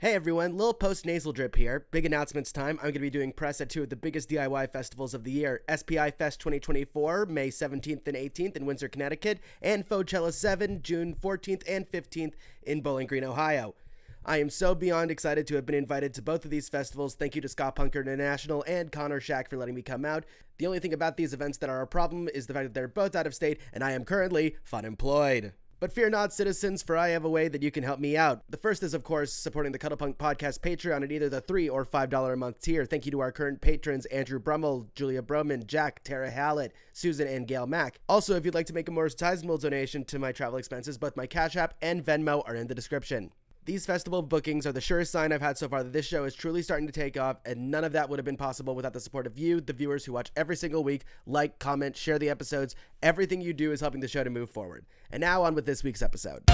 Hey everyone, Lil Post Nasal Drip here. Big announcements time. I'm going to be doing press at two of the biggest DIY festivals of the year, SPI Fest 2024, May 17th and 18th in Windsor, Connecticut, and Fochella 7, June 14th and 15th in Bowling Green, Ohio. I am so beyond excited to have been invited to both of these festivals. Thank you to Ska Punker International and Connor Shack for letting me come out. The only thing about these events that are a problem is the fact that they're both out of state and I am currently unemployed. But fear not, citizens, for I have a way that you can help me out. The first is, of course, supporting the Cuddlepunk podcast Patreon at either the $3 or $5 a month tier. Thank you to our current patrons, Andrew Brummel, Julia Broman, Jack, Tara Hallett, Susan, and Gail Mack. Also, if you'd like to make a more sizable donation to my travel expenses, both my Cash App and Venmo are in the description. These festival bookings are the surest sign I've had so far that this show is truly starting to take off, and none of that would have been possible without the support of you, the viewers who watch every single week, like, comment, share the episodes. Everything you do is helping the show to move forward. And now on with this week's episode.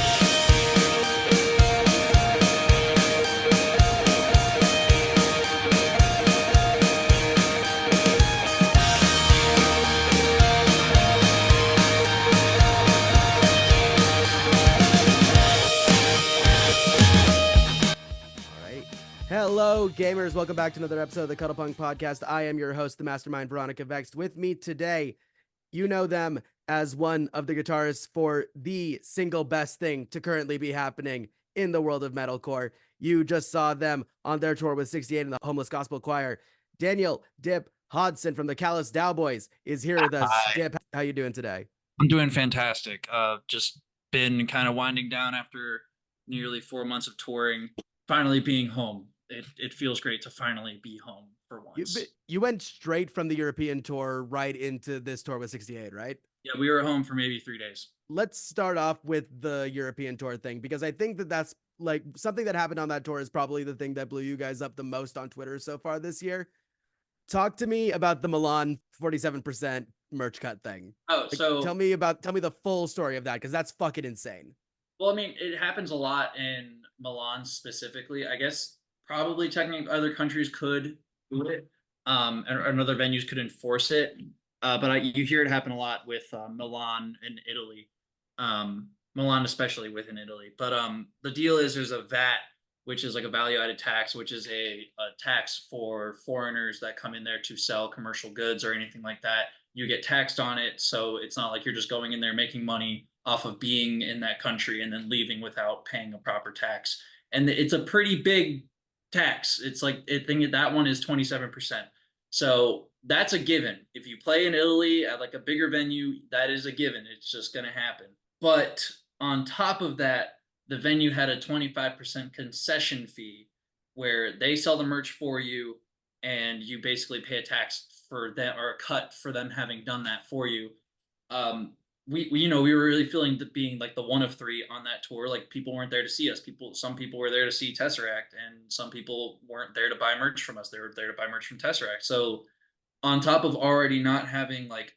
Hello, gamers. Welcome back to another episode of the Cuddlepunk podcast. I am your host, the mastermind, Veronica Vext. With me today, you know them as one of the guitarists for the single best thing to currently be happening in the world of metalcore. You just saw them on their tour with 68 and the Homeless Gospel Choir. Daniel Dip Hodson from the CALLOUS DAOBOYS is here with us. Hi. Dip, how you doing today? I'm doing fantastic. Just been kind of winding down after nearly 4 months of touring, finally being home. It feels great to finally be home for once. You went straight from the European tour right into this tour with 68, right? Yeah, we were home for maybe 3 days. Let's start off with the European tour thing, because I think that that's like something that happened on that tour is probably the thing that blew you guys up the most on Twitter so far this year. Talk to me about the Milan 47% merch cut thing. Oh, so tell me the full story of that, because that's fucking insane. well, I mean, it happens a lot in Milan specifically. I guess probably technically other countries could do it, and other venues could enforce it. But you hear it happen a lot with Milan and Italy, Milan especially within Italy. But the deal is there's a VAT, which is like a value-added tax, which is a tax for foreigners that come in there to sell commercial goods or anything like that. You get taxed on it, so it's not like you're just going in there making money off of being in that country and then leaving without paying a proper tax. And it's a pretty big tax. It's like I think that one is 27%. So that's a given. If you play in Italy at like a bigger venue, that is a given. It's just going to happen. But on top of that, the venue had a 25% concession fee where they sell the merch for you and you basically pay a tax for them or a cut for them having done that for you. We were really feeling that being like the one of three on that tour. Like people weren't there to see us. Some people were there to see Tesseract, and some people weren't there to buy merch from us. They were there to buy merch from Tesseract. So on top of already not having like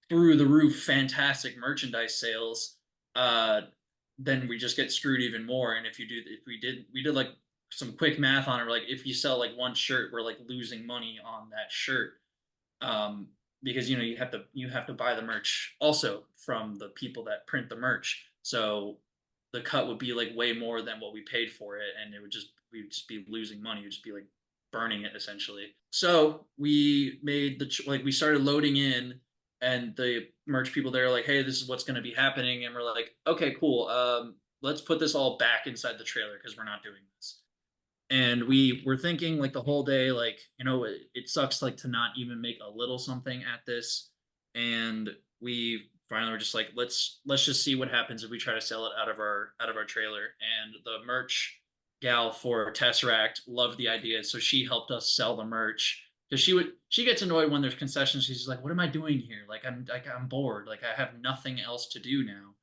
through the roof fantastic merchandise sales, then we just get screwed even more. And we did like some quick math on it. Like if you sell like one shirt, we're like losing money on that shirt. Because you have to buy the merch also from the people that print the merch. So the cut would be like way more than what we paid for it, and we'd just be losing money. We'd just be like burning it essentially. So we made we started loading in, and the merch people there are like, hey, this is what's going to be happening, and we're like, okay, cool. Let's put this all back inside the trailer because we're not doing this. And we were thinking like the whole day, like, it sucks like to not even make a little something at this. And we finally were just like, let's just see what happens if we try to sell it out of our trailer. And the merch gal for Tesseract loved the idea, so she helped us sell the merch. Because she gets annoyed when there's concessions. She's like, what am I doing here? I'm bored. Like I have nothing else to do now.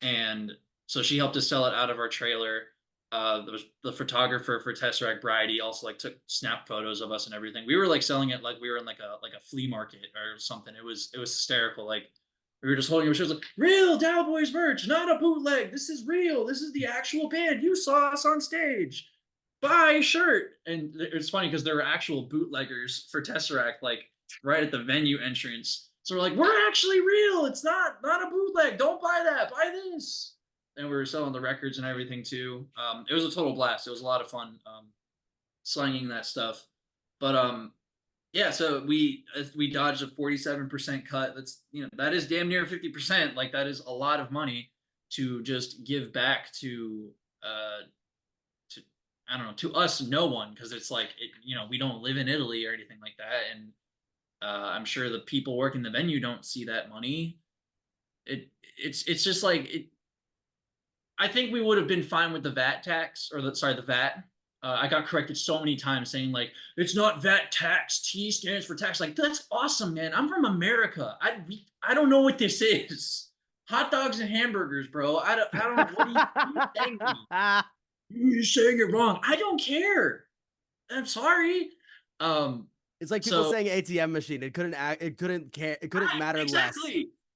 And so she helped us sell it out of our trailer. There was the photographer for Tesseract, Bride. He also like took snap photos of us and everything. We were like selling it like we were in like a flea market or something. It was hysterical. Like we were just holding it. She was like, real DAOBOYS merch, not a bootleg. This is real. This is the actual band. You saw us on stage. Buy a shirt. And it's funny because there were actual bootleggers for Tesseract like right at the venue entrance. So we're like, we're actually real. It's not a bootleg. Don't buy that. Buy this. and we were selling the records and everything too. It was a total blast. It was a lot of fun slanging that stuff. But yeah, so we dodged a 47% cut. That's, that is damn near 50%. Like, that is a lot of money to just give back to I don't know, to us, no one, because it's like, we don't live in Italy or anything like that, and I'm sure the people working the venue don't see that money. It's just like it. I think we would have been fine with the VAT tax, or the VAT. I got corrected so many times saying like it's not VAT tax. T stands for tax. Like, that's awesome, man. I'm from America. I don't know what this is. Hot dogs and hamburgers, bro. I don't. What are you saying to me? You're saying it wrong. I don't care. I'm sorry. Um. It's like people So saying ATM machine. It couldn't act. It couldn't care. It couldn't matter less.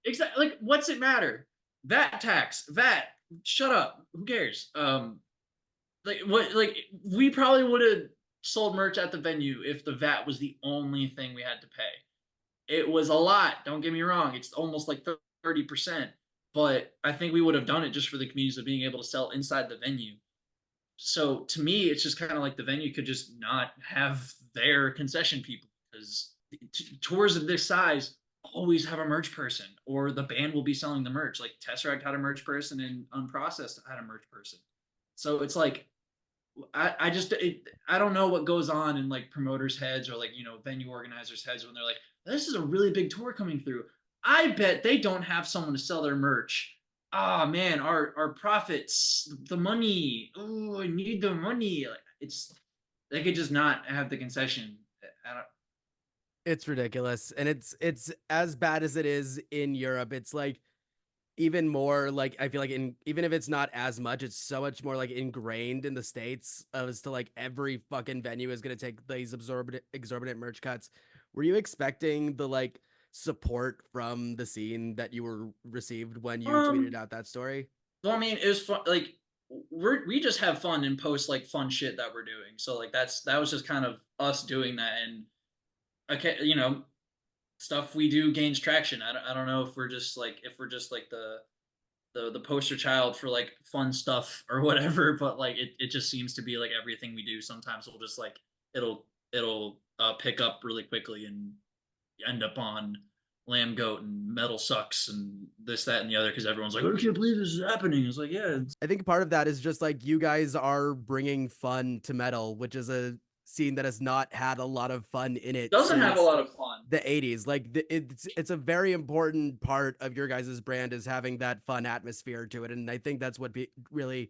Exactly. Like, what's it matter? VAT tax. VAT. Shut up. Who cares? Like, what? Like, we probably would have sold merch at the venue if the VAT was the only thing we had to pay. It was a lot. Don't get me wrong. It's almost like 30%. But I think we would have done it just for the convenience of being able to sell inside the venue. So to me, it's just kind of like the venue could just not have their concession people, because tours of this size always have a merch person, or the band will be selling the merch. Like, Tesseract had a merch person, and Unprocessed had a merch person. So it's like, I don't know what goes on in like promoters' heads, or like, venue organizers' heads, when they're like, this is a really big tour coming through. I bet they don't have someone to sell their merch. Ah, man, our profits, the money. Oh, I need the money. Like, they could just not have the concession. I don't, It's ridiculous, and it's as bad as it is in Europe. It's like even more like I feel like in even if it's not as much, it's so much more like ingrained in the States as to like every fucking venue is gonna take these exorbitant merch cuts. Were you expecting the like support from the scene that you were received when you tweeted um, out that story? well, I mean, it was fun. Like, we just have fun and post like fun shit that we're doing. So like, that was just kind of us doing that, and okay, stuff we do gains traction. I don't know if we're just like the poster child for like fun stuff or whatever, but like, it just seems to be like everything we do sometimes will just like, it'll pick up really quickly and end up on Lamb Goat and Metal Sucks and this, that, and the other, because everyone's like, I can't believe this is happening. It's like, yeah, I think part of that is just like you guys are bringing fun to metal, which is a scene that has not had a lot of fun in it doesn't have a since lot of fun. the 80s. Like it's a very important part of your guys' brand is having that fun atmosphere to it, and I think that's what really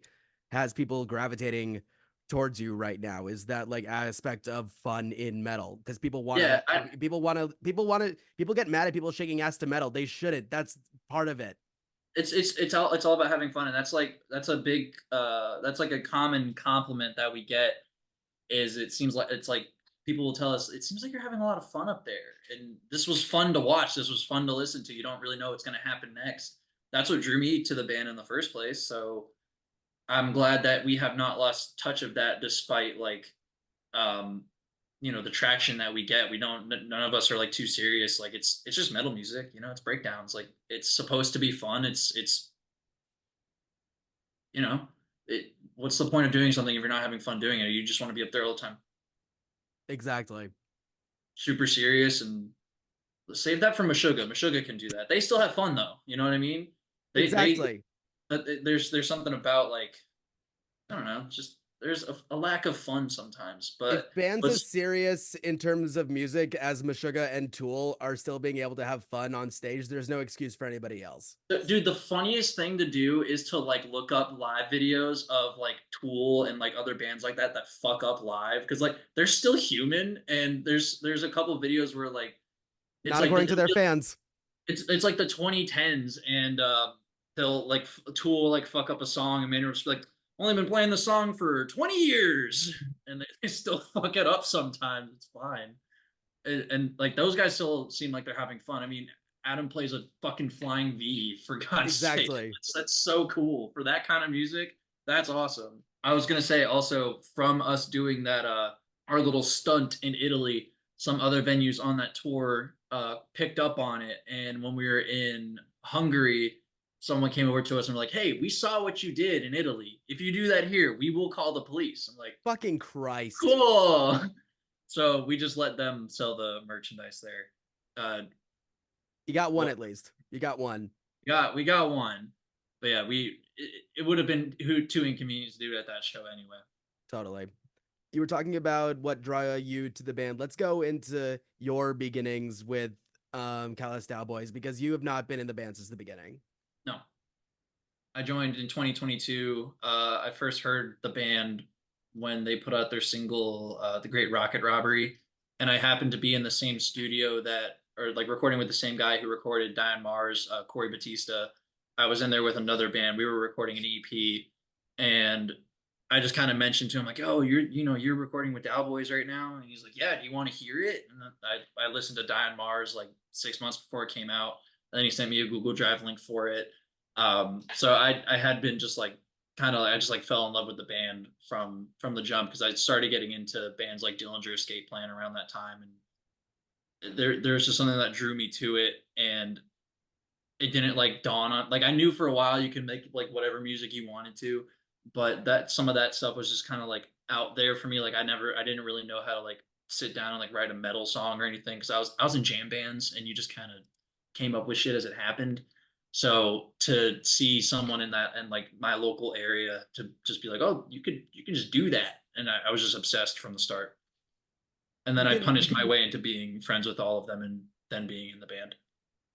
has people gravitating towards you right now is that like aspect of fun in metal, because people want Yeah, to people get mad at people shaking ass to metal. They shouldn't. That's part of it. it's all about having fun, and that's a big that's like a common compliment that we get, is it seems like it's like people will tell us, it seems like you're having a lot of fun up there, and this was fun to watch, this was fun to listen to. You don't really know what's going to happen next. That's what drew me to the band in the first place. So I'm glad that we have not lost touch of that, despite like um the traction that we get. We don't None of us are like too serious. Like, it's just metal music, it's breakdowns. Like, it's supposed to be fun. It's you know what's the point of doing something if you're not having fun doing it? You just want to be up there all the time, Exactly. super serious. And save that for Meshuggah. Meshuggah can do that. They still have fun though. You know what I mean? They Exactly. there's something about like, I don't know, just there's a lack of fun sometimes. If bands But as serious in terms of music as Meshuggah and Tool are still being able to have fun on stage, there's no excuse for anybody else. dude, the funniest thing to do is to like look up live videos of like Tool and like other bands like that fuck up live, because like they're still human, and there's a couple of videes where like it's Not like according to their fans. it's like the 2010s, and they'll like Tool will, like, fuck up a song, and Maynard will just be like, only been playing the song for 20 years, and they still fuck it up sometimes. It's fine. And like, those guys still seem like they're having fun. I mean, Adam plays a fucking flying V, for God's sake. Exactly. That's so cool for that kind of music. That's awesome. I was gonna say also, from us doing that our little stunt in Italy, some other venues on that tour picked up on it, and when we were in Hungary, someone came over to us and were like, "Hey, we saw what you did in Italy. If you do that here, we will call the police." I'm like, Fucking Christ. "Cool." So we just let them sell the merchandise there. You got one Well, at least. You got one. we got one, but yeah, it would have been too inconvenient to do it at that show anyway. Totally. You were talking about what drew you to the band. Let's go into your beginnings with Callous DAOBOYS because you have not been in the band since the beginning. No, I joined in 2022. I first heard the band when they put out their single, "The Great Rocket Robbery," and I happened to be in the same studio or like recording with the same guy who recorded Die on Mars, Corey Batista. I was in there with another band. We were recording an EP, and I just kind of mentioned to him like, "Oh, you're recording with DAOBOYS right now," and he's like, "Yeah, do you want to hear it?" And I listened to Die on Mars like 6 months before it came out, and then he sent me a Google Drive link for it. So I had been just like kind of I just like fell in love with the band from the jump because I started getting into bands like Dillinger Escape Plan around that time, and there's just something that drew me to it, and it didn't like dawn on like I knew for a while you can make like whatever music you wanted to, but that some of that stuff was just kind of like out there for me. Like I didn't really know how to like sit down and like write a metal song or anything because I was in jam bands and you just kind of came up with shit as it happened. So to see someone in that and like my local area to just be like, oh, you can just do that, and I was just obsessed from the start. And then You I can punished my way into being friends with all of them and then being in the band.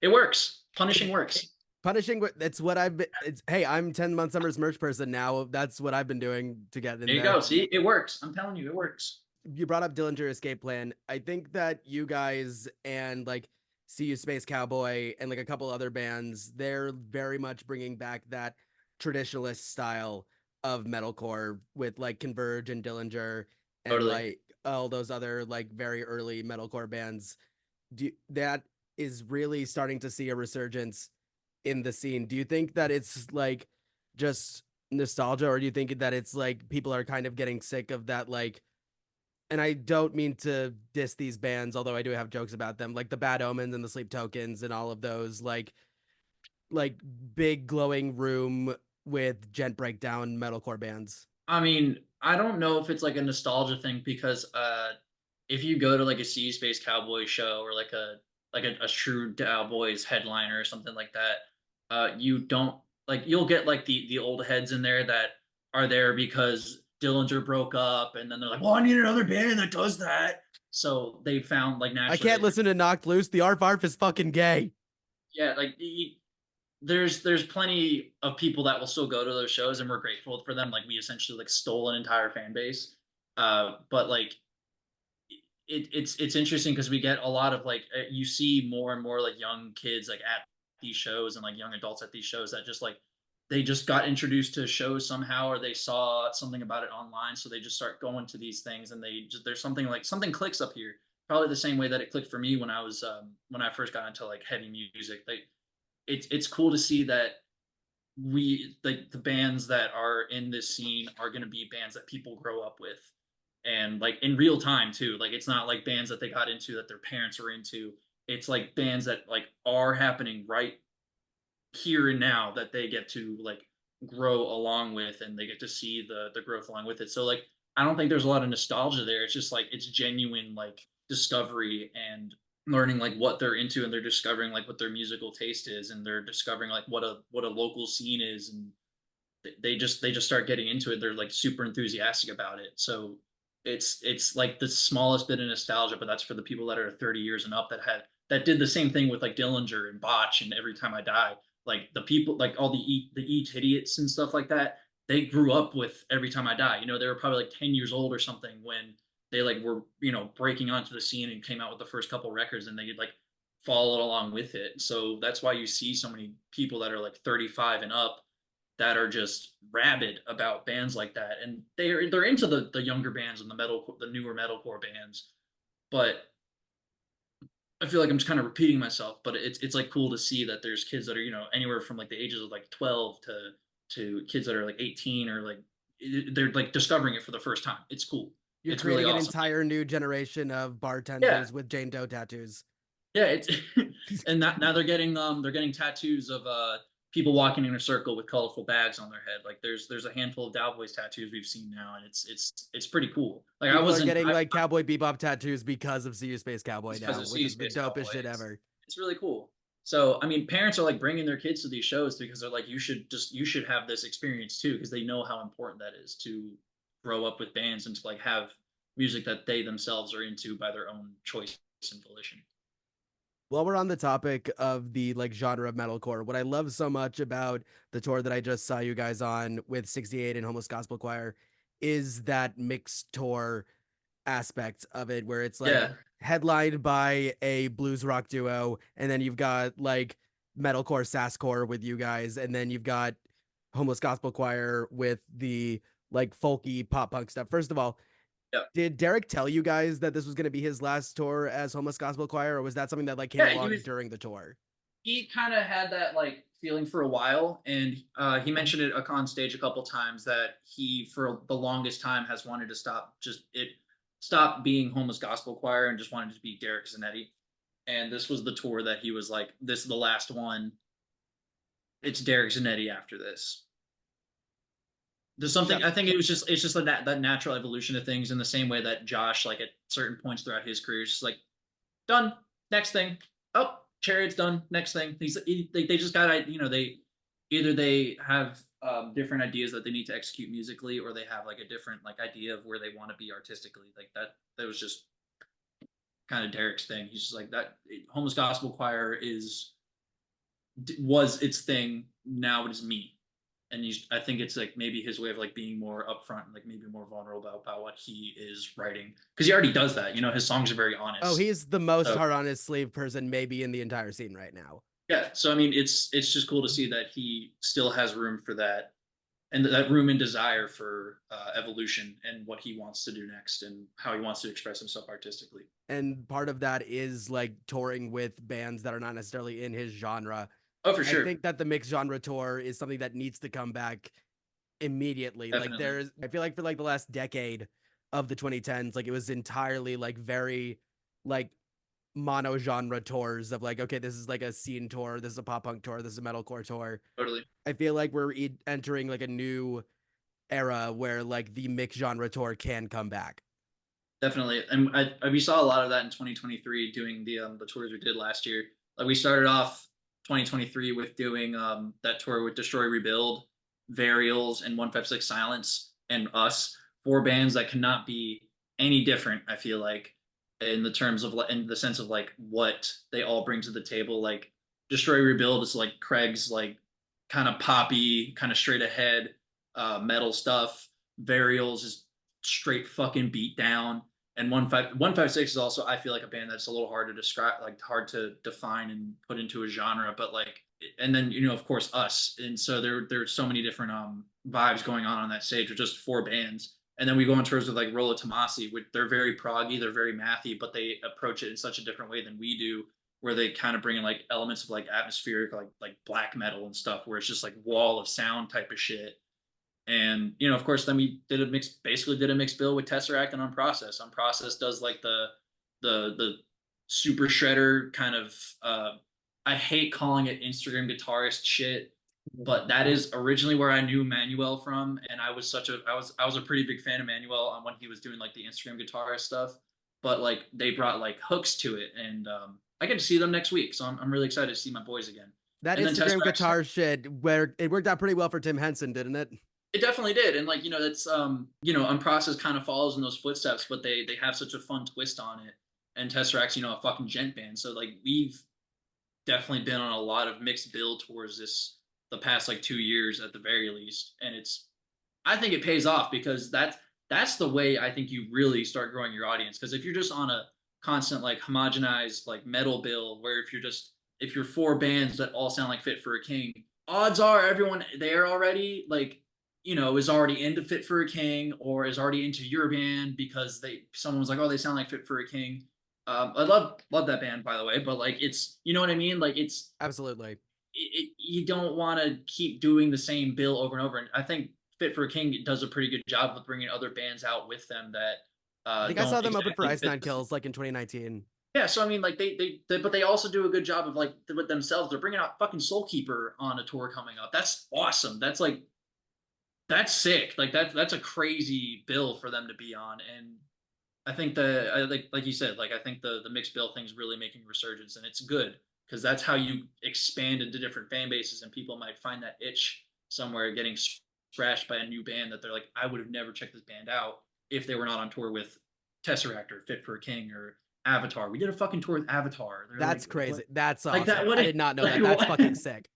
It works. Punishing works. punishing. That's what I've been. It's hey, I'm 10 month summers merch person now. That's what I've been doing to get in There you there. go. See, it works. I'm telling you, it works. You brought up Dillinger Escape Plan. I think that you guys and like See You Space Cowboy and like a couple other bands, they're very much bringing back that traditionalist style of metalcore with like Converge and Dillinger and Totally. like all those other like very early metalcore bands. That is really starting to see a resurgence in the scene. Do you think that it's like just nostalgia, or do you think that it's like people are kind of getting sick of that like, and I don't mean to diss these bands, although I do have jokes about them, like the Bad Omens and the Sleep Tokens and all of those like big glowing room with gent breakdown metalcore bands. I mean, I don't know if it's like a nostalgia thing because if you go to like a Sea Space Cowboy show or like a true Cowboys headliner or something like that, you don't like you'll get like the old heads in there that are there because Dillinger broke up and then they're like, well, I need another band that does that. So they found like I naturally can't listen to Knocked Loose. The Arf Arf is fucking gay. yeah, like there's plenty of people that will still go to those shows and we're grateful for them. Like we essentially like stole an entire fan base. But like it's interesting because we get a lot of like you see more and more like young kids like at these shows and like young adults at these shows that just like they just got introduced to shows somehow or they saw something about it online, so they just start going to these things and they just there's something like something clicks up here, probably the same way that it clicked for me when I first got into like heavy music. Like it's cool to see that we like the bands that are in this scene are going to be bands that people grow up with and like in real time too. Like it's not like bands that they got into that their parents were into. It's like bands that like are happening right here and now that they get to like grow along with and they get to see the growth along with it. So like I don't think there's a lot of nostalgia there. It's just like it's genuine like discovery and learning like what they're into, and they're discovering like what their musical taste is, and they're discovering like what a local scene is, and they just start getting into it. They're like super enthusiastic about it. So it's like the smallest bit of nostalgia, but that's for the people that are 30 years and up that did the same thing with like Dillinger and Botch and Every Time I Die. Like the people like all the Eat Idiots and stuff like that, they grew up with Every Time I Die. They were probably like 10 years old or something when they like were breaking onto the scene and came out with the first couple records, and they like followed along with it. So that's why you see so many people that are like 35 and up that are just rabid about bands like that, and they're into the younger bands and the newer metalcore bands. But I feel like I'm just kind of repeating myself, but it's like cool to see that there's kids that are anywhere from like the ages of like 12 to kids that are like 18 or like they're like discovering it for the first time. It's cool. You're It's really creating an awesome. entire new generation of Yeah, bartenders with Jane Doe tattoos. yeah. It's and now they're getting tattoos of people walking in a circle with colorful bags on their head. Like there's a handful of DAOBOYS tattoos we've seen now, and it's pretty cool. Like I People are wasn't getting I, like Cowboy Bebop tattoos because of See You Space Cowboy just because now, of which Sea is the Space dopest shit Cowboys. ever. It's really cool. So I mean, parents are like bringing their kids to these shows because they're like, you should have this experience too, because they know how important that is to grow up with bands and to like have music that they themselves are into by their own choice and volition. While we're on the topic of the like genre of metalcore, what I love so much about the tour that I just saw you guys on with 68 and Homeless Gospel Choir is that mixed tour aspect of it, where it's like Yeah, headlined by a blues rock duo, and then you've got like metalcore, sasscore with you guys, and then you've got Homeless Gospel Choir with the like folky pop punk stuff. First of all, yeah, did Derek tell you guys that this was going to be his last tour as Homeless Gospel Choir, or was that something that like came yeah. along during the tour? He kind of had that like feeling for a while, and he mentioned it on stage a couple times that he for the longest time has wanted to stop being Homeless Gospel Choir and just wanted to be Derek Zanetti. And this was the tour that he was like, this is the last one. It's Derek Zanetti after this. There's Yeah. something, I think it's just like that natural evolution of things, in the same way that Josh, like at certain points throughout his career, is just like, done, next thing. Oh, Chariot's done, next thing. They just got, they either they have different ideas that they need to execute musically, or they have like a different like idea of where they want to be artistically. Like that was just kind of Derek's thing. He's just like, that Homeless Gospel Choir was its thing. Now it is me. And I think it's like maybe his way of like being more upfront and like maybe more vulnerable about what he is writing, because he already does that. His songs are very Oh, honest. he's the most So hard on his sleeve person maybe in the entire scene right now. yeah, so I mean, it's just cool to see that he still has room for that, and that room and desire for evolution and what he wants to do next and how he wants to express himself artistically. And part of that is like touring with bands that are not necessarily in his genre. Oh, for I sure, think that the mixed genre tour is something that needs to come back immediately. Like definitely. I feel like for like the last decade of the 2010s, like it was entirely like very like mono genre tours of like, okay, this is like a scene tour, this is a pop punk tour, this is a metalcore tour. Totally. I feel like we're entering like a new era where like the mixed genre tour can come back. Definitely, and we saw a lot of that in 2023 doing the tours we did last year. Like we started off 2023 with doing that tour with Destroy Rebuild, Varials, and 156 Silence, and us, four bands that cannot be any different. I feel like in the terms of in the sense of like what they all bring to the table. Like Destroy Rebuild is like Craig's like kind of poppy, kind of straight ahead metal stuff. Varials is straight fucking beat down. And 156 is also, I feel like, a band that's a little hard to describe, like hard to define and put into a genre. But like, and then of course us, and so there's so many different vibes going on that stage with just four bands. And then we go on tours with like Rolo Tomasi, which they're very proggy, they're very mathy, but they approach it in such a different way than we do, where they kind of bring in like elements of like atmospheric, like black metal and stuff, where it's just like wall of sound type of shit. And of course, then we basically did a mixed bill with Tesseract and On Process. On Process does like the super shredder kind of. I hate calling it Instagram guitarist shit, but that is originally where I knew Manuel from, and I was a pretty big fan of Manuel on when he was doing like the Instagram guitarist stuff. But like they brought like hooks to it, and I get to see them next week, so I'm really excited to see my boys again. That And then Instagram Tesseract, guitar shit, where it worked out pretty well for Tim Henson, didn't it? it definitely did, and like that's Unprocessed kind of follows in those footsteps, but they have such a fun twist on it. And Tesseract's a fucking gent band, so like we've definitely been on a lot of mixed bill tours the past like 2 years at the very least, and I think it pays off, because that's the way I think you really start growing your audience. Because if you're just on a constant like homogenized like metal bill, where if you're four bands that all sound like Fit for a King, odds are everyone there already like is already into Fit for a King, or is already into your band because someone was like, oh, they sound like Fit for a King. I love that band, by the way, but like it's, you know what I mean, like Absolutely. you don't want to keep doing the same bill over and over. And I think Fit for a King does a pretty good job of bringing other bands out with them that I think I saw don't them open for exactly Ice fit Nine Kills like in 2019. Yeah, so I mean, like but they also do a good job of like with themselves. They're bringing out fucking Soul Keeper on a tour coming up. That's awesome. That's sick. Like that's a crazy bill for them to be on. And I think like you said, like I think the mixed bill thing is really making resurgence, and it's good because that's how you expand into different fan bases, and people might find that itch somewhere getting scratched by a new band that they're like, I would have never checked this band out if they were not on tour with Tesseract or Fit for a King or Avatar. We did a fucking tour with Avatar. They're That's like, what? crazy. That's Like that? awesome. What? I did not know Like that. That's what? fucking sick.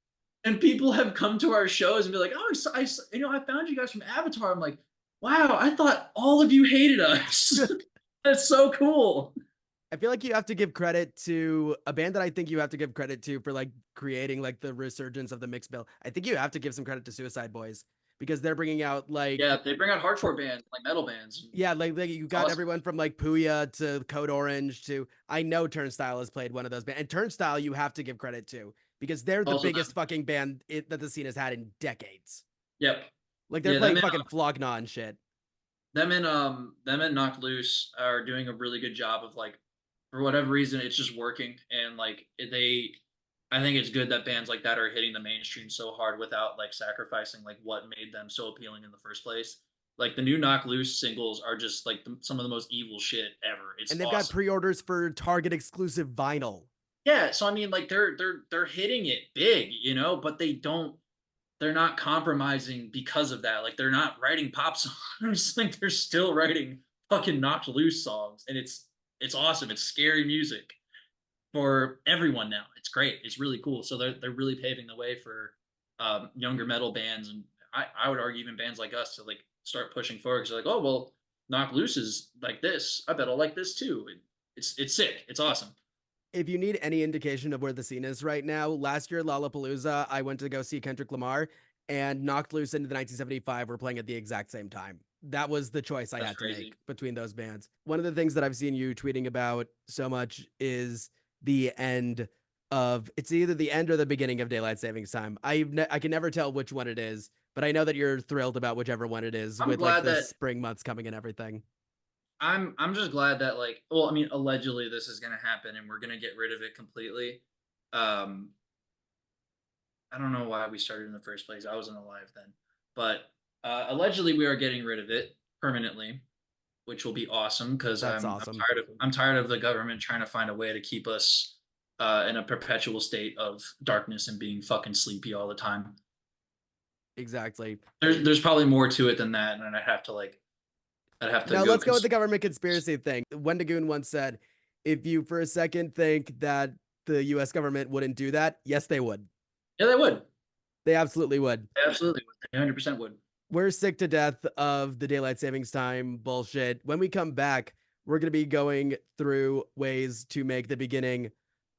And people have come to our shows and be like, "Oh, I found you guys from Avatar." I'm like, "Wow, I thought all of you hated us." That's so cool. I feel like you have to give credit to a band that I think you have to give credit to for like creating like the resurgence of the mixed bill. I think you have to give some credit to Suicide Boys because they're bringing out like Yeah, they bring out hardcore bands, like metal bands. yeah, like you It's got awesome. everyone from like Puya to Code Orange to I know Turnstile has played one of those bands. And Turnstile you have to give credit to because they're the Also biggest them. fucking band that the scene has had in decades. Yep. Like they're Yeah, playing fucking Flogna and shit. them and Knocked Loose are doing a really good job of like, for whatever reason, it's just working. And like I think it's good that bands like that are hitting the mainstream so hard without like sacrificing like what made them so appealing in the first place. Like the new Knock Loose singles are just like some of the most evil shit ever. It's And they've got awesome. pre-orders for Target exclusive vinyl. Yeah, so I mean, like they're hitting it big, but they're not compromising because of that. Like they're not writing pop songs. Like they're still writing fucking Knocked Loose songs, and it's awesome. It's scary music for everyone now. It's great. It's really cool. So they're really paving the way for younger metal bands, and I would argue even bands like us to like start pushing forward. Because like, oh well, Knocked Loose is like this. I bet I'll like this too. It's sick. It's awesome. If you need any indication of where the scene is right now, last year Lollapalooza, I went to go see Kendrick Lamar, and Knocked Loose into the 1975 were playing at the exact same time. That was the choice I That's had to crazy. make between those bands. One of the things that I've seen you tweeting about so much is the end of it's either the end or the beginning of daylight savings time. I can never tell which one it is, but I know that you're thrilled about whichever one it is I'm with like glad the that spring months coming and everything. I'm just glad that like, well, I mean, allegedly this is gonna happen and we're gonna get rid of it completely. Um, I don't know why we started in the first place. I wasn't alive then, but allegedly we are getting rid of it permanently, which will be awesome because That's I'm awesome. tired of the government trying to find a way to keep us in a perpetual state of darkness and being fucking sleepy all the time. Exactly. There's probably more to it than that, and I'd have to Now go. let's go with the government conspiracy thing. Wendigoon once said, if you for a second think that the US government wouldn't do that, yes, they would. Yeah, they would. They absolutely would. They absolutely would. They 100% would. We're sick to death of the daylight savings time bullshit. When we come back, we're going to be going through ways to make the beginning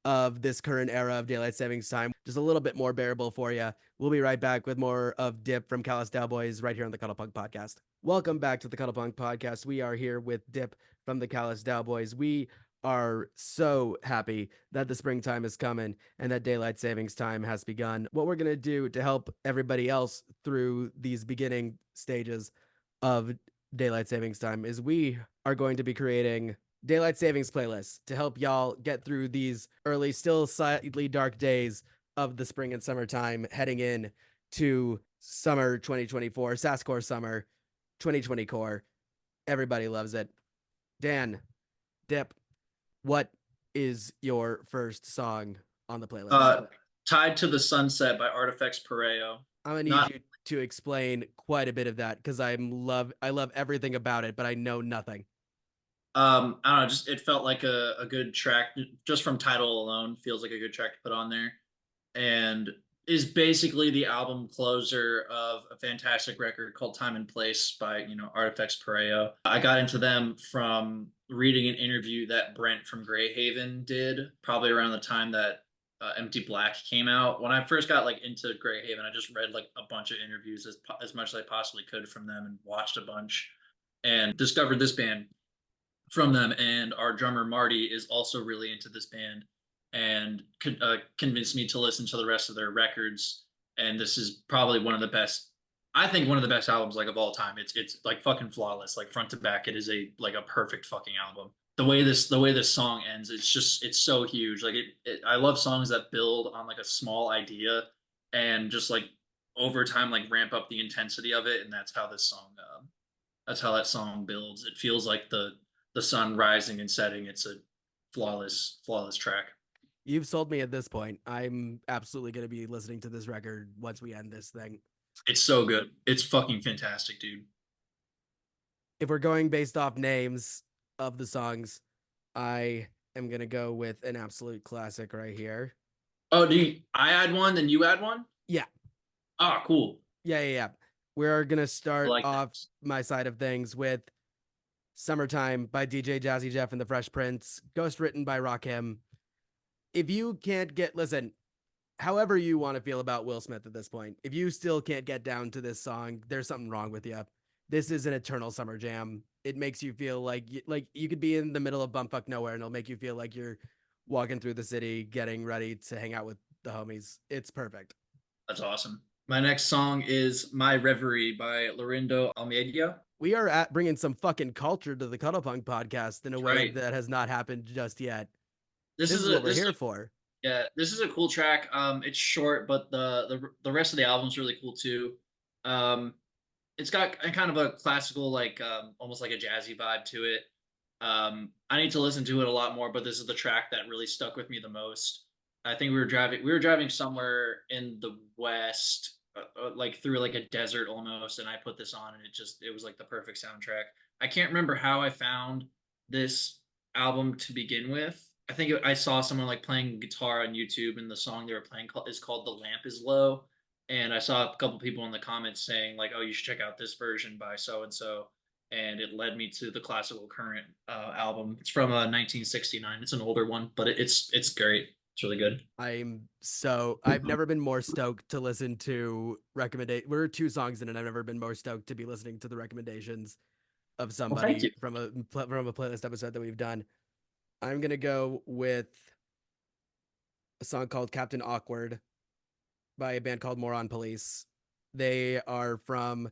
of this current era of daylight savings time just a little bit more bearable for you. We'll be right back with more of Dip from CALLOUS DAOBOYS right here on the Cuddlepunk podcast. Welcome back to the Cuddlepunk podcast. We are here with Dip from the CALLOUS DAOBOYS. We are so happy that the springtime is coming and that daylight savings time has begun. What we're going to do to help everybody else through these beginning stages of daylight savings time is we are going to be creating daylight savings playlists to help y'all get through these early, still slightly dark days of the spring and summertime heading in to summer 2024, Saskor summer 2020 core. Everybody loves it. Dan, Dip, what is your first song on the playlist? Tied to the Sunset by Artifacts Pareo. I'm gonna need Not you to explain quite a bit of that because I love everything about it, but I know nothing. I don't know, just it felt like a good track just from title alone, feels like a good track to put on there. And is basically the album closer of a fantastic record called Time and Place by, Artifacts Pareo. I got into them from reading an interview that Brent from Greyhaven did, probably around the time that Empty Black came out. When I first got like into Greyhaven, I just read like a bunch of interviews as much as I possibly could from them and watched a bunch and discovered this band from them. And our drummer Marty is also really into this band and convinced me to listen to the rest of their records. And this is probably one of the best. I think one of the best albums like of all time. It's like fucking flawless, like front to back. It is a perfect fucking album. the way this song ends, it's so huge. Like I love songs that build on like a small idea and just like over time like ramp up the intensity of it, and that's how this song that's how that song builds. It feels like the sun rising and setting. It's a flawless track. You've sold me at this point. I'm absolutely going to be listening to this record once we end this thing. It's so good. It's fucking fantastic, dude. If we're going based off names of the songs, I am going to go with an absolute classic right here. Oh, I add one, then you add one? Yeah. Ah, cool. Yeah. We're going to I start like off that. my side of things with Summertime by DJ Jazzy Jeff and the Fresh Prince, ghost written by Rakim. If you can't listen, however you want to feel about Will Smith at this point, if you still can't get down to this song, there's something wrong with you. This is an eternal summer jam. It makes you feel like you could be in the middle of bumfuck nowhere and it'll make you feel like you're walking through the city getting ready to hang out with the homies. It's perfect. That's awesome. My next song is My Reverie by Lorindo Almeida. We are at bringing some fucking culture to the Cuddlepunk podcast in a way Right. that has not happened just yet. This This is is what a we're this is here a for. Yeah, this is a cool track. It's short, but the rest of the album's really cool too. Um, it's got a kind of a classical, like almost like a jazzy vibe to it. I need to listen to it a lot more, but this is the track that really stuck with me the most. I think we were driving somewhere in the west, like through like a desert almost, and I put this on, and it was like the perfect soundtrack. I can't remember how I found this album to begin with. I saw someone like playing guitar on YouTube, and the song they were playing is called "The Lamp Is Low," and I saw a couple people in the comments saying like, "Oh, you should check out this version by so and so," and it led me to the Classical Current album. It's from 1969. It's an older one, but it's great. It's really good. I've never been more stoked to listen to recommendation. We're 2 songs in, and I've never been more stoked to be listening to the recommendations of Well, thank somebody you. from a playlist episode that we've done. I'm gonna go with a song called Captain Awkward by a band called Moron Police. They are from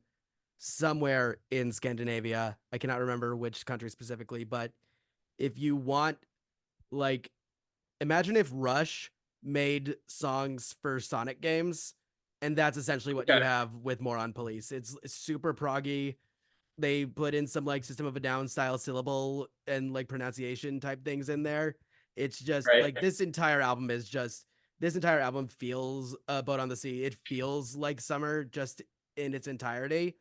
somewhere in Scandinavia. I cannot remember which country specifically, but if you want, like, imagine if Rush made songs for Sonic games, and that's essentially what you Okay. have with Moron Police. It's super proggy. They put in some like System of a Down style syllable and like pronunciation type things in there. It's just Right. like this entire album feels a boat on the sea. It feels like summer just in its entirety.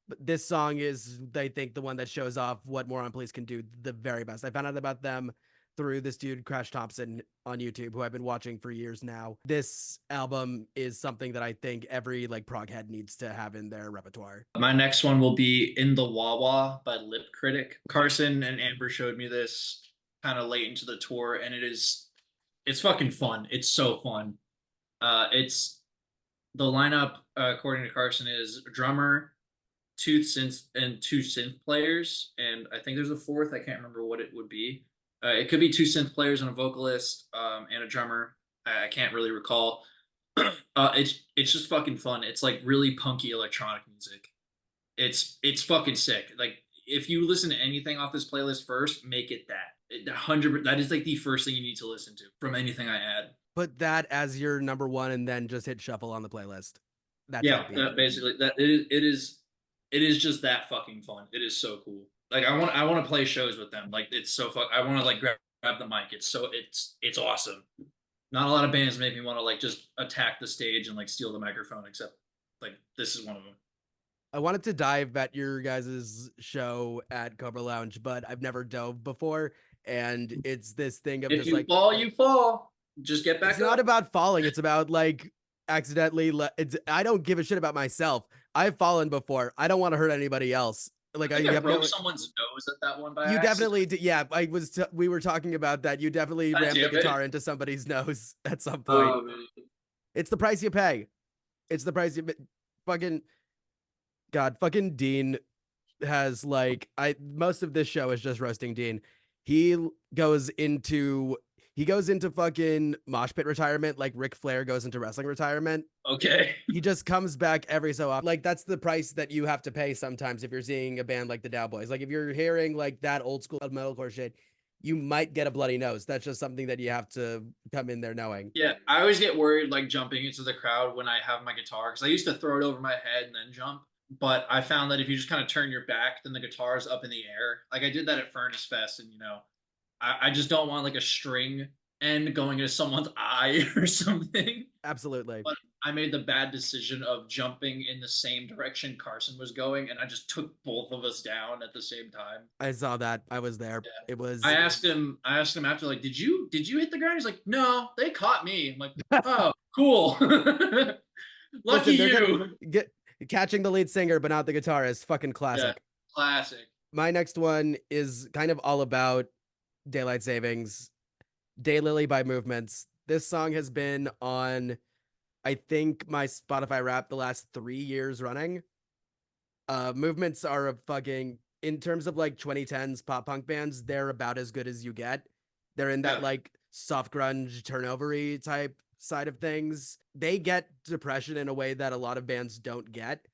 But this song is, I think, the one that shows off what Moron Police can do the very best. I found out about them through this dude Crash Thompson on YouTube, who I've been watching for years now. This album is something that I think every like prog head needs to have in their repertoire. My next one will be In the Wawa by Lip Critic. Carson and Amber showed me this kind of late into the tour, and it's fucking fun. It's so fun. It's the lineup, according to Carson, is drummer, two synth players, and I think there's a fourth. I can't remember what it would be. It could be 2 synth players and a vocalist, and a drummer. I can't really recall. It's just fucking fun. It's like really punky electronic music. It's fucking sick. Like if you listen to anything off this playlist first, make it that. 100. That is like the first thing you need to listen to from anything I add. Put that as your number one and then just hit shuffle on the playlist. That type Yeah, beat. basically that it is just that fucking fun. It is so cool. Like I want to play shows with them. Like it's so fuck. I want to like grab the mic. It's awesome. Not a lot of bands make me want to like just attack the stage and like steal the microphone, except like this is one of them. I wanted to dive at your guys' show at Cobra Lounge, but I've never dove before. And it's this thing of If just you like, fall, you fall. Just get it's back not up. about falling. It's about like accidentally. I don't give a shit about myself. I've fallen before. I don't want to hurt anybody else. Like I I think I have broke no. someone's nose at that one by You accident. definitely did. Yeah, we were talking about that. You definitely God rammed the damn it. guitar into somebody's nose at some point. Oh man. It's the price you pay. It's the price you fucking God. Fucking Dean has like I most of this show is just roasting Dean. He goes into he goes into fucking mosh pit retirement like Ric Flair goes into wrestling retirement. Okay. He just comes back every so often. Like that's the price that you have to pay sometimes if you're seeing a band like the DAOBOYS. Like if you're hearing like that old school metalcore shit, you might get a bloody nose. That's just something that you have to come in there knowing. Yeah, I always get worried like jumping into the crowd when I have my guitar because I used to throw it over my head and then jump. But I found that if you just kind of turn your back, then the guitar is up in the air. Like I did that at Furnace Fest, and I just don't want like a string end going into someone's eye or something. Absolutely. But I made the bad decision of jumping in the same direction Carson was going, and I just took both of us down at the same time. I saw that. I was there. Yeah. It I was asked him. I asked him after, like, did you hit the ground? He's like, no, they caught me. I'm like, oh, cool. Lucky listen, they're you. gonna get catching the lead singer, but not the guitarist. Fucking Yeah, classic. classic. My next one is kind of all about daylight savings. Daylily by Movements. This song has been on, I think, my Spotify Wrap the last 3 years running. Movements are a fucking, in terms of like 2010s pop punk bands, they're about as good as you get. They're in that Yeah, like soft grunge turnovery type side of things. They get depression in a way that a lot of bands don't get.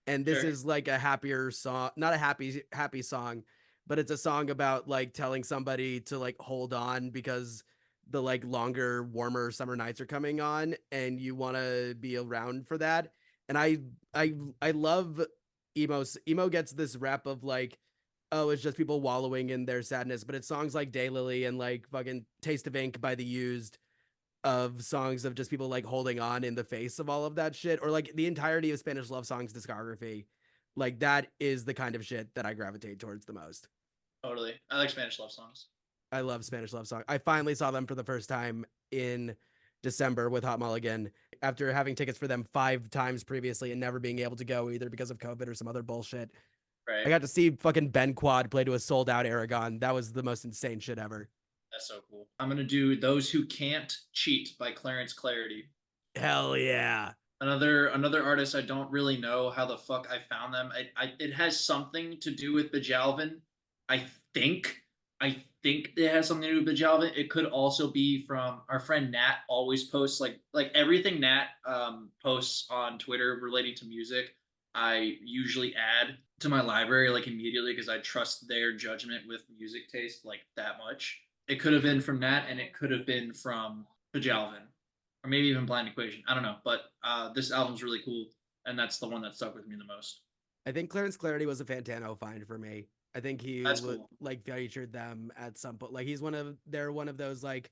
And this sure. is like a happier song, not a happy song, but it's a song about like telling somebody to like hold on because the like longer, warmer summer nights are coming on and you want to be around for that. And I love emo gets this rep of like, oh, it's just people wallowing in their sadness, but it's songs like Daylily and like fucking Taste of Ink by The Used, of songs of just people like holding on in the face of all of that shit, or like the entirety of Spanish Love Songs discography. Like that is the kind of shit that I gravitate towards the most. Totally. I like Spanish love songs. I love Spanish Love Song. I finally saw them for the first time in December with Hot Mulligan after having tickets for them 5 times previously and never being able to go either because of COVID or some other bullshit. I Right. got to see fucking Ben Quad play to a sold out Aragon. That was the most insane shit ever. That's so cool. I'm gonna do "Those Who Can't Cheat" by Clarence Clarity. Hell yeah. Another artist I don't really know how the fuck I found them. It has something to do with Bajalvin. I think I think it has something to do with Bajalvin. It could also be from our friend Nat. Always posts like everything Nat posts on Twitter relating to music. I usually add to my library like immediately because I trust their judgment with music taste like that much. It could have been from Nat, and it could have been from Bajalvin or maybe even Blind Equation. I don't know, but this album's really cool, and that's the one that stuck with me the most. I think Clarence Clarity was a Fantano find for me. I think he That's would cool. like featured them at some point. Like they're one of those like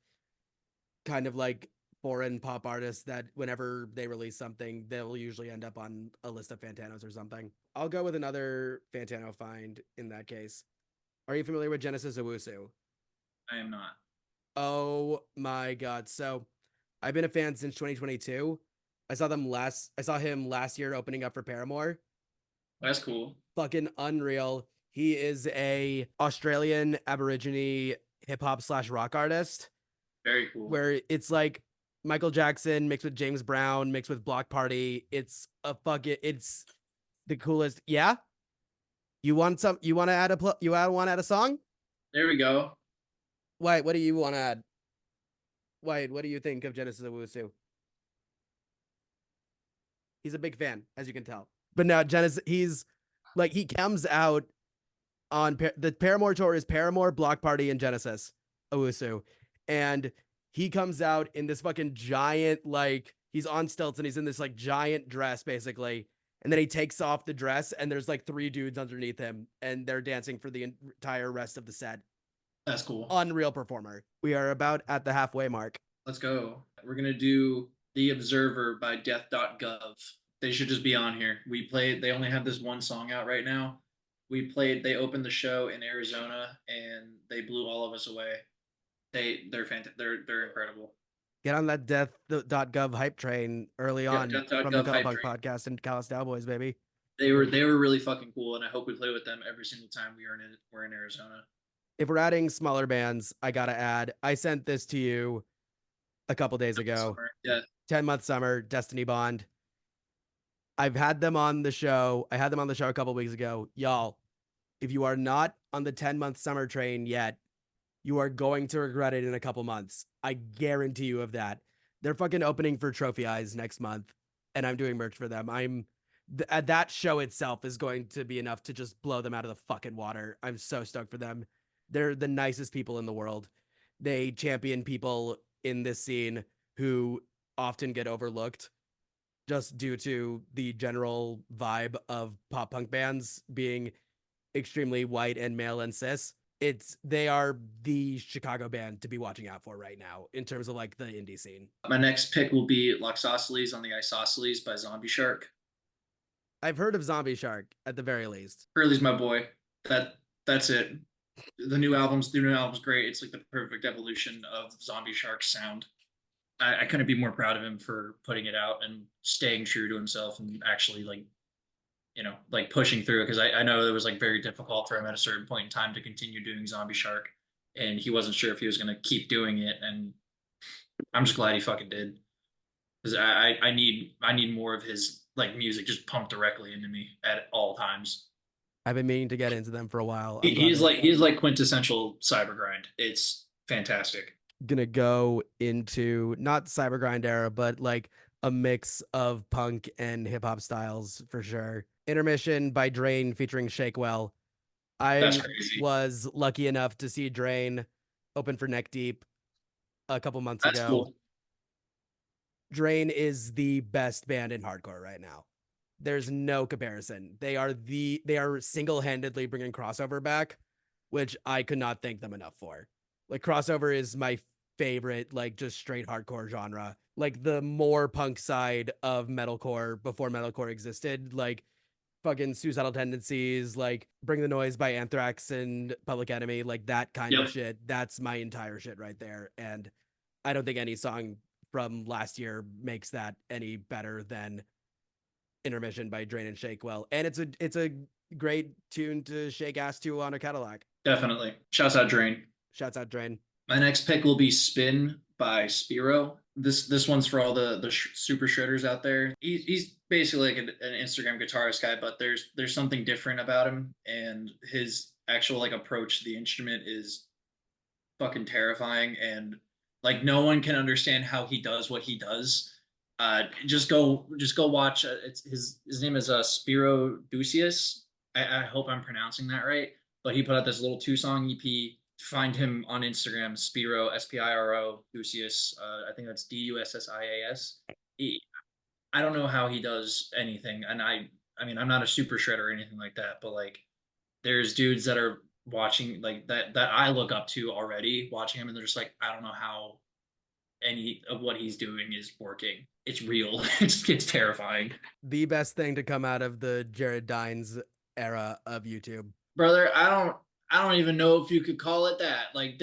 kind of like foreign pop artists that whenever they release something, they'll usually end up on a list of Fantanos or something. I'll go with another Fantano find in that case. Are you familiar with Genesis Owusu? I am not. Oh my god. So I've been a fan since 2022. I saw him last year opening up for Paramore. That's cool. Fucking unreal. He is a Australian Aborigine hip hop slash rock artist Very cool. where it's like Michael Jackson mixed with James Brown mixed with Block Party. It's the coolest. Yeah. You want to add want to add a song? There we go. Wait, what do you want to add? Wait, what do you think of Genesis Owusu? He's a big fan, as you can tell. But now Genesis, he's like he comes out on the Paramore tour is Paramore, Block Party, and Genesis Owusu, and he comes out in this fucking giant like he's on stilts and he's in this like giant dress basically, and then he takes off the dress and there's like 3 dudes underneath him and they're dancing for the entire rest of the set. That's cool. Unreal performer. We are about at the halfway mark. Let's go. We're gonna do "The Observer" by Death.gov. They should just be on here. We played. They only have this one song out right now. We played. They opened the show in Arizona, and they blew all of us away. They're fantastic. They're incredible. Get on that death.gov hype train early Yeah, on from the Death.gov hype Cuddlepunk train. podcast and Callous DAOBOYS, baby. They were really fucking cool, and I hope we play with them every single time we're in Arizona. If we're adding smaller bands, I gotta add. I sent this to you a couple days ago. Summer. Yeah, 10-month summer, Destiny Bond. I've had them on the show. I had them on the show a couple weeks ago. Y'all, if you are not on the 10-month summer train yet, you are going to regret it in a couple months. I guarantee you of that. They're fucking opening for Trophy Eyes next month, and I'm doing merch for them. That show itself is going to be enough to just blow them out of the fucking water. I'm so stoked for them. They're the nicest people in the world. They champion people in this scene who often get overlooked just due to the general vibe of pop punk bands being extremely white and male and cis. They are the Chicago band to be watching out for right now in terms of like the indie scene. My next pick will be Loxosceles on the Isosceles by Zombie Shark. I've heard of Zombie Shark at the very least. Hurley's my boy. That's it. The new album's great. It's like the perfect evolution of Zombie Shark's sound. I couldn't be more proud of him for putting it out and staying true to himself and actually like like pushing through it, because I know it was like very difficult for him at a certain point in time to continue doing Zombie Shark, and he wasn't sure if he was going to keep doing it, and I'm just glad he fucking did, because I need more of his like music just pumped directly into me at all times. I've been meaning to get into them for a while. He is like quintessential cyber grind. It's fantastic. Gonna go into not cybergrind era, but like a mix of punk and hip hop styles for sure. Intermission by Drain featuring Shakewell. That's I crazy. was lucky enough to see Drain open for Neck Deep a couple months That's ago. cool. Drain is the best band in hardcore right now. There's no comparison. They are single-handedly bringing crossover back, which I could not thank them enough for. Like crossover is my favorite, like just straight hardcore genre. Like the more punk side of metalcore before metalcore existed, like fucking Suicidal Tendencies, like Bring the Noise by Anthrax and Public Enemy, like that kind of Yep. shit. That's my entire shit right there. And I don't think any song from last year makes that any better than Intermission by Drain and Shakewell. And it's a great tune to shake ass to on a Cadillac. Definitely. Shouts out Drain. Shouts out Drain. My next pick will be Spin by Spiro. This one's for all the super shredders out there. He's basically like an Instagram guitarist guy, but there's something different about him, and his actual like approach to the instrument is fucking terrifying, and like no one can understand how he does what he does. Just go watch. It's his name is Spiro Ducius. I hope I'm pronouncing that right. But he put out this little 2-song EP. Find him on Instagram, Spiro, Spiro Ducius. I think that's Dussias. I don't know how he does anything, and I mean I'm not a super shredder or anything like that, but like there's dudes that are watching like that I look up to already, watching him, and they're just like, I don't know how any of what he's doing is working. It's real. It's terrifying. The best thing to come out of the Jared Dines era of YouTube. Brother, I don't even know if you could call it that. Like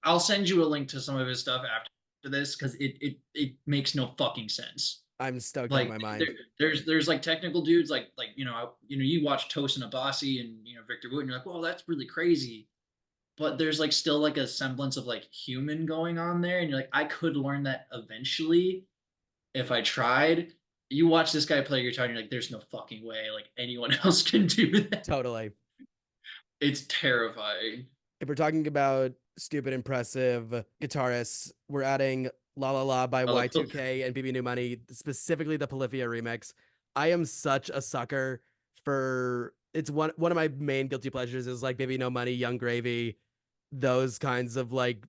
I'll send you a link to some of his stuff after this, because it makes no fucking sense. I'm stoked out of Like my mind. there's like technical dudes like you watch Tosin Abasi and Victor Wood, and you're like, well, that's really crazy. But there's like still like a semblance of like human going on there, and you're like, I could learn that eventually if I tried. You watch this guy play guitar, and you're like, there's no fucking way like anyone else can do that. Totally. It's terrifying. If we're talking about stupid impressive guitarists, we're adding La La La by Oh, Y2K and BB New Money, specifically the Polyphia remix. I am such a sucker for it's one of my main guilty pleasures is like Baby No Money, Young Gravy, those kinds of like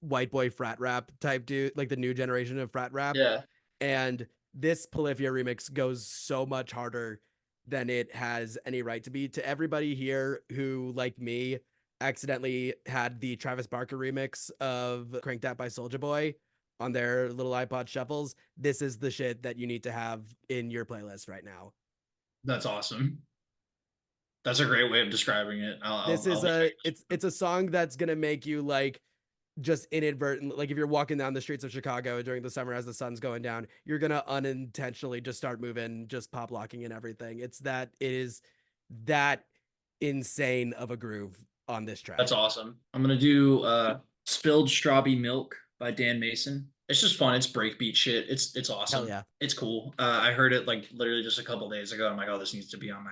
white boy frat rap type dude, like the new generation of frat rap. yeah, And this Polyphia remix goes so much harder than it has any right to be. To everybody here who, like me, accidentally had the Travis Barker remix of Cranked Out by Soulja Boy on their little iPod shuffles, this is the shit that you need to have in your playlist right now. that's awesome. That's a great way of describing it. This is it's a song that's gonna make you like just inadvertent, like if you're walking down the streets of Chicago during the summer as the sun's going down, you're gonna unintentionally just start moving, just pop locking and everything. It is that insane of a groove on this track. That's awesome. I'm gonna do Spilled Strawberry Milk by Dan Mason. It's just fun. It's breakbeat shit. It's awesome. Hell yeah. It's cool. I heard it like literally just a couple days ago. I'm like, oh, this needs to be on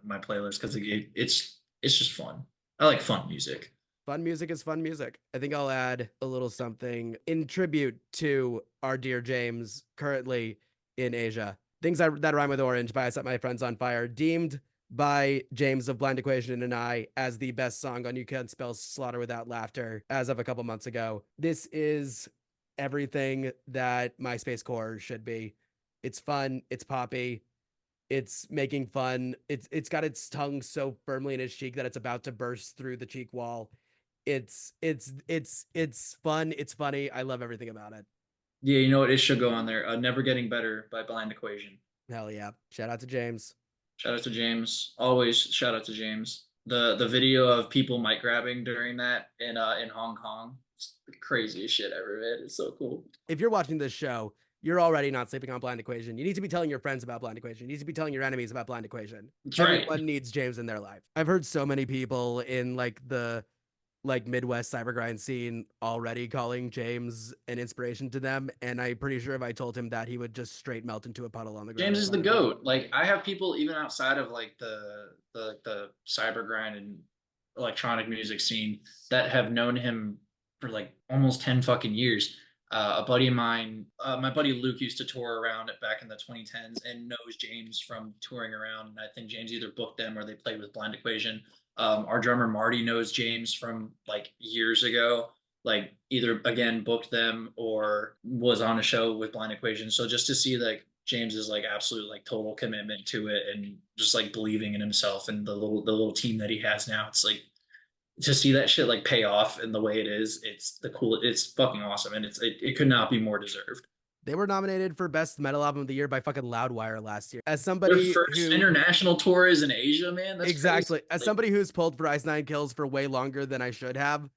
my playlist, because it's just fun. I like fun music. Fun music is fun music. I think I'll add a little something in tribute to our dear James, currently in Asia. Things that rhyme with orange by I Set My Friends on Fire, deemed by James of Blind Equation and I as the best song on You Can't Spell Slaughter Without Laughter as of a couple months ago. This is everything that MySpace Core should be. It's fun, it's poppy, it's making fun. It's got its tongue so firmly in its cheek that it's about to burst through the cheek wall. It's fun, it's funny. I love everything about it. Yeah, you know what? It should go on there. Never Getting Better by Blind Equation. Hell yeah. Shout out to James. Shout out to James. Always shout out to James. The video of people mic grabbing during that in Hong Kong. It's the craziest shit ever, man. It's so cool. If you're watching this show, you're already not sleeping on Blind Equation. You need to be telling your friends about Blind Equation. You need to be telling your enemies about Blind Equation. That's Everyone right. needs James in their life. I've heard so many people in like the Midwest cybergrind scene already calling James an inspiration to them, and I'm pretty sure if I told him that, he would just straight melt into a puddle on the ground. James is the goat. Like I have people even outside of like the cyber grind and electronic music scene that have known him for like almost 10 fucking years. A buddy of mine, my buddy Luke used to tour around it back in the 2010s and knows James from touring around. And I think James either booked them or they played with Blind Equation. Our drummer Marty knows James from like years ago, like either again booked them or was on a show with Blind Equation. So just to see like James's like absolute like total commitment to it and just like believing in himself and the little team that he has now, it's like to see that shit like pay off in the way it is, it's fucking awesome, and it could not be more deserved. They were nominated for Best Metal Album of the Year by fucking Loudwire last year. As Their somebody first who international tour is in Asia, man. That's exactly, crazy. as Like, somebody who's pulled for Ice Nine Kills for way longer than I should have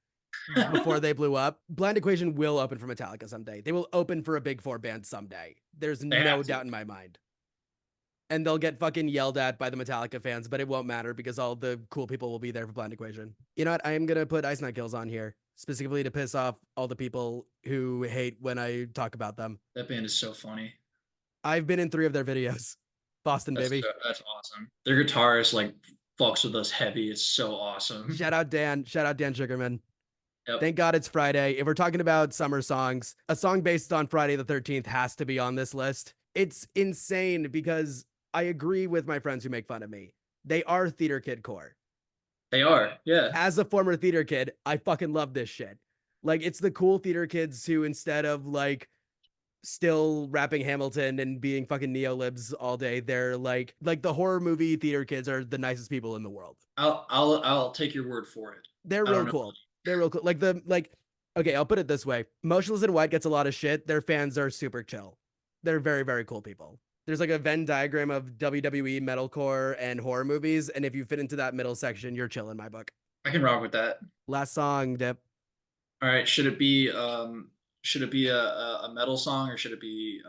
before they blew up, Blind Equation will open for Metallica someday. They will open for a Big Four band someday. There's they no have to. doubt in my mind. And they'll get fucking yelled at by the Metallica fans, but it won't matter because all the cool people will be there for Blind Equation. You know what? I am gonna put Ice Nine Kills on here specifically to piss off all the people who hate when I talk about them. That band is so funny. I've been in 3 of their videos. Boston, baby. That's awesome. Their guitarist like fucks with us heavy. It's so awesome. Shout out Dan. Shout out Dan Sugarman. Yep. Thank God it's Friday. If we're talking about summer songs, a song based on Friday the 13th has to be on this list. It's insane because I agree with my friends who make fun of me. They are theater kid core. They are. Yeah. As a former theater kid, I fucking love this shit. Like, it's the cool theater kids who, instead of like still rapping Hamilton and being fucking neolibs all day, they're like the horror movie theater kids are the nicest people in the world. I'll take your word for it. They're real cool. They're real cool. Okay, I'll put it this way. Motionless in White gets a lot of shit. Their fans are super chill. They're very, very cool people. There's like a Venn diagram of WWE, metalcore, and horror movies, and if you fit into that middle section, you're chill in my book. I can rock with that. Last song, Dip. All right. Should it be a metal song or should it be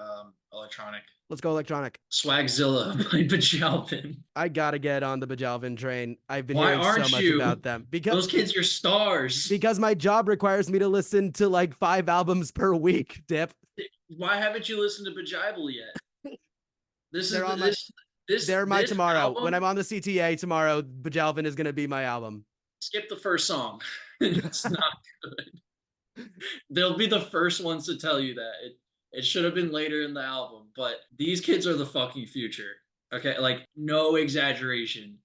electronic? Let's go electronic. Swagzilla by Bajalvin. I gotta get on the Bajalvin train. I've been Why hearing so aren't much you? about them Those kids are stars. because my job requires me to listen to like 5 albums per week. Dip. Why haven't you listened to Bajibal yet? This They're is on this my tomorrow. album, When I'm on the CTA tomorrow, Bajalvin is gonna be my album. skip the first song. It's not good. They'll be the first ones to tell you that. It should have been later in the album, but these kids are the fucking future. Okay, like no exaggeration.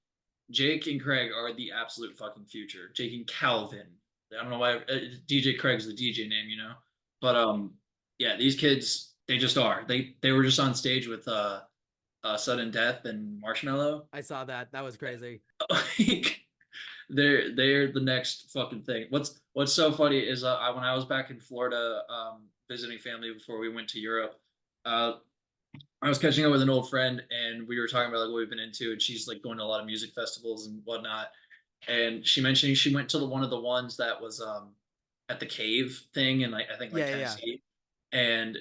Jake and Craig are the absolute fucking future. Jake and Calvin. I don't know why DJ Craig's the DJ name, you know. But yeah, these kids they just are. They were just on stage with Sudden Death and Marshmallow. I saw that. That was crazy. Like, they're the next fucking thing. What's so funny is when I was back in Florida visiting family before we went to Europe, I was catching up with an old friend and we were talking about like what we've been into, and she's like going to a lot of music festivals and whatnot. And she mentioned she went to one of the ones that was at the cave thing in like I think like Tennessee. And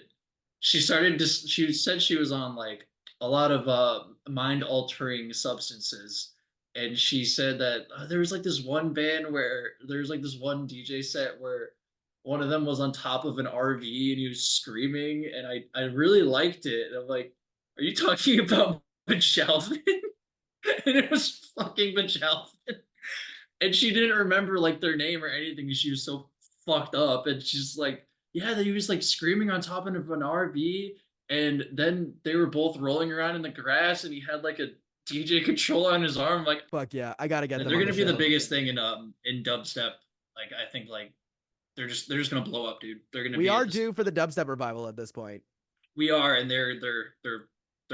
she said she was on like a lot of mind altering substances. And she said that there was like this one band where there's like this one DJ set where one of them was on top of an RV and he was screaming, and I really liked it. And I'm like, are you talking about Bajalvin? And it was fucking Bajalvin. And she didn't remember like their name or anything. She was so fucked up. And she's like, yeah, he was like screaming on top of an RV. And then they were both rolling around in the grass, and he had like a DJ controller on his arm. Like, Fuck yeah, I gotta get them they're on gonna the be the show. biggest thing in dubstep. Like, I think like they're just gonna blow up, dude. They're gonna We be are at this. due for the dubstep revival at this point. We are, and they're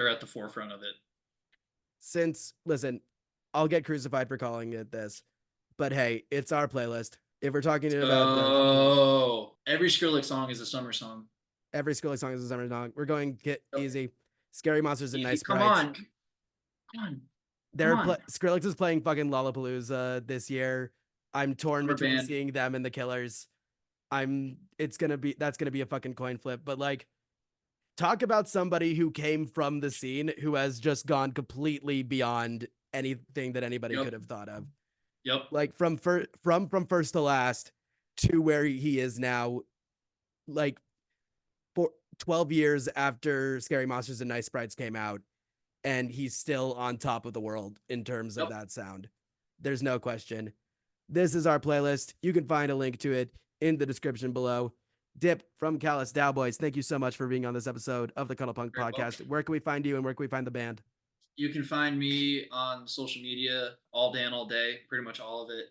at the forefront of it. Since listen, I'll get crucified for calling it this, but hey, it's our playlist. If we're talking about Oh, every Skrillex song is a summer song. every Skrillex song is a summer song, we're going get Yep. easy. Scary Monsters and Easy, Nice come Sprites. on, come on, come on. Skrillex is playing fucking Lollapalooza this year. I'm torn Summer between band. seeing them and the Killers. It's gonna be that's gonna be a fucking coin flip. But like, talk about somebody who came from the scene who has just gone completely beyond anything that anybody Yep. could have thought of. Yep. Like from first to last to where he is now, like for 12 years after Scary Monsters and Nice Sprites came out, and he's still on top of the world in terms of Yep. that sound. There's no question. This is our playlist. You can find a link to it in the description below. Dip from CALLOUS DAOBOYS, thank you so much for being on this episode of the Cuddlepunk Very podcast. welcome. Where can we find you and where can we find the band? You can find me on social media all day and all day, pretty much all of it.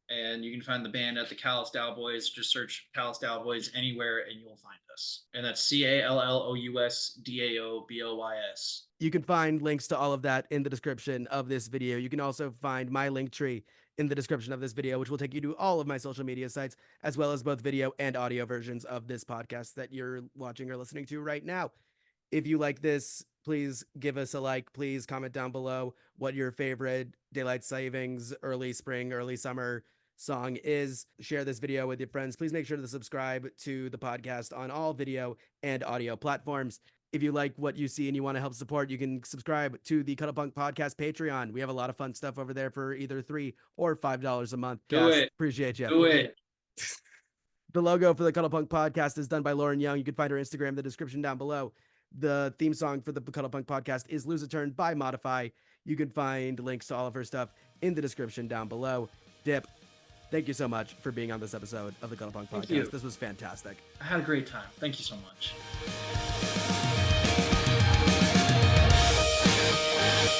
And you can find the band at the Callous Daoboys. Just search Callous Daoboys anywhere and you'll find us. And that's CALLOUS DAOBOYS. You can find links to all of that in the description of this video. You can also find my link tree in the description of this video, which will take you to all of my social media sites, as well as both video and audio versions of this podcast that you're watching or listening to right now. If you like this, please give us a like. Please comment down below what your favorite daylight savings, early spring, early summer song is. Share this video with your friends. Please make sure to subscribe to the podcast on all video and audio platforms. If you like what you see and you want to help support, you can subscribe to the Cuddlepunk Podcast Patreon. We have a lot of fun stuff over there for either $3 or $5 a month. Do it. Appreciate you. Do it. The logo for the Cuddlepunk Podcast is done by Lauren Young. You can find her Instagram in the description down below. The theme song for the Cuddlepunk Podcast is Lose a Turn by Modify. You can find links to all of her stuff in the description down below. Dip, thank you so much for being on this episode of the Cuddlepunk Podcast. This was fantastic. I had a great time. Thank you so much.